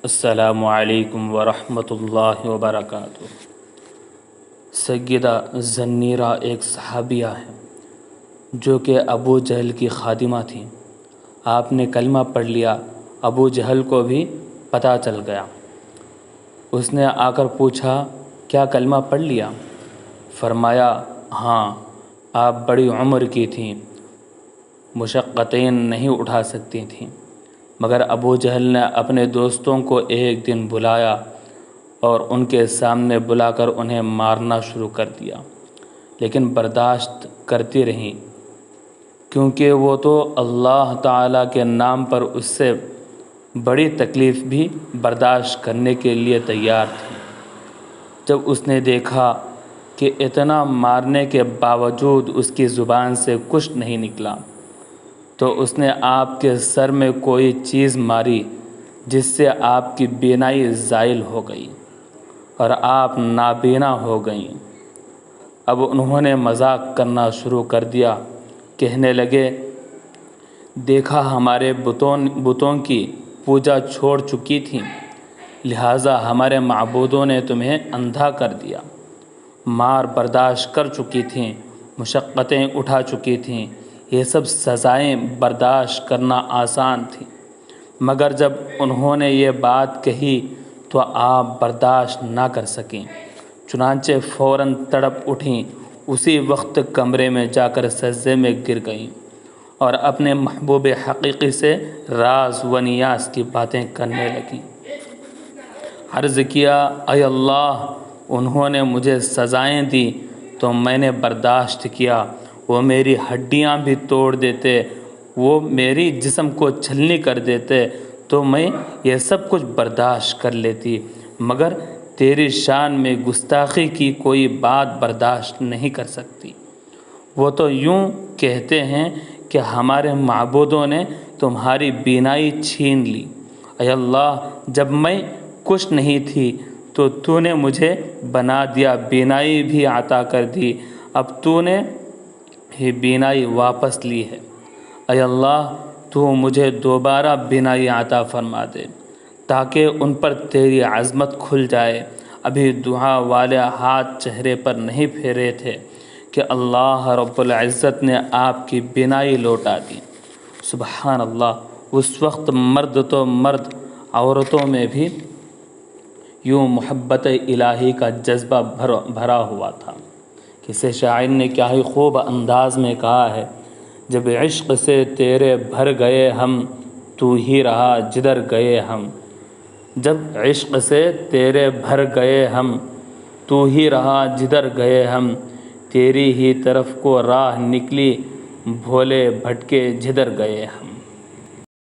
السلام علیکم ورحمۃ اللہ وبرکاتہ۔ سیدہ زنیرہ ایک صحابیہ ہے جو کہ ابو جہل کی خادمہ تھیں۔ آپ نے کلمہ پڑھ لیا، ابو جہل کو بھی پتہ چل گیا۔ اس نے آ کر پوچھا، کیا کلمہ پڑھ لیا؟ فرمایا، ہاں، آپ بڑی عمر کی تھیں، مشقتیں نہیں اٹھا سکتی تھیں۔ مگر ابو جہل نے اپنے دوستوں کو ایک دن بلایا اور ان کے سامنے بلا کر انہیں مارنا شروع کر دیا، لیکن برداشت کرتی رہیں، کیونکہ وہ تو اللہ تعالیٰ کے نام پر اس سے بڑی تکلیف بھی برداشت کرنے کے لیے تیار تھی۔ جب اس نے دیکھا کہ اتنا مارنے کے باوجود اس کی زبان سے کچھ نہیں نکلا، تو اس نے آپ کے سر میں کوئی چیز ماری، جس سے آپ کی بینائی زائل ہو گئی اور آپ نابینا ہو گئیں۔ اب انہوں نے مذاق کرنا شروع کر دیا، کہنے لگے، دیکھا ہمارے بتوں کی پوجا چھوڑ چکی تھیں، لہٰذا ہمارے معبودوں نے تمہیں اندھا کر دیا۔ مار برداشت کر چکی تھیں، مشقتیں اٹھا چکی تھیں، یہ سب سزائیں برداشت کرنا آسان تھی، مگر جب انہوں نے یہ بات کہی تو آپ برداشت نہ کر سکیں، چنانچہ فوراً تڑپ اٹھیں، اسی وقت کمرے میں جا کر سجدے میں گر گئیں اور اپنے محبوب حقیقی سے راز و نیاز کی باتیں کرنے لگیں۔ عرض کیا، اے اللہ، انہوں نے مجھے سزائیں دیں تو میں نے برداشت کیا، وہ میری ہڈیاں بھی توڑ دیتے، وہ میری جسم کو چھلنی کر دیتے تو میں یہ سب کچھ برداشت کر لیتی، مگر تیری شان میں گستاخی کی کوئی بات برداشت نہیں کر سکتی۔ وہ تو یوں کہتے ہیں کہ ہمارے معبودوں نے تمہاری بینائی چھین لی۔ اے اللہ، جب میں کچھ نہیں تھی تو تو نے مجھے بنا دیا، بینائی بھی عطا کر دی، اب تو نے ہی بینائی واپس لی ہے۔ اے اللہ، تو مجھے دوبارہ بینائی عطا فرما دے تاکہ ان پر تیری عظمت کھل جائے۔ ابھی دعا والے ہاتھ چہرے پر نہیں پھیرے تھے کہ اللہ رب العزت نے آپ کی بینائی لوٹا دی۔ سبحان اللہ، اس وقت مرد تو مرد، عورتوں میں بھی یوں محبت الہی کا جذبہ بھرا ہوا تھا۔ کسی شاعر نے کیا ہی خوب انداز میں کہا ہے، جب عشق سے تیرے بھر گئے ہم، تو ہی رہا جدھر گئے ہم۔ جب عشق سے تیرے بھر گئے ہم، تو ہی رہا جدھر گئے ہم، تیری ہی طرف کو راہ نکلی، بھولے بھٹکے جدھر گئے ہم۔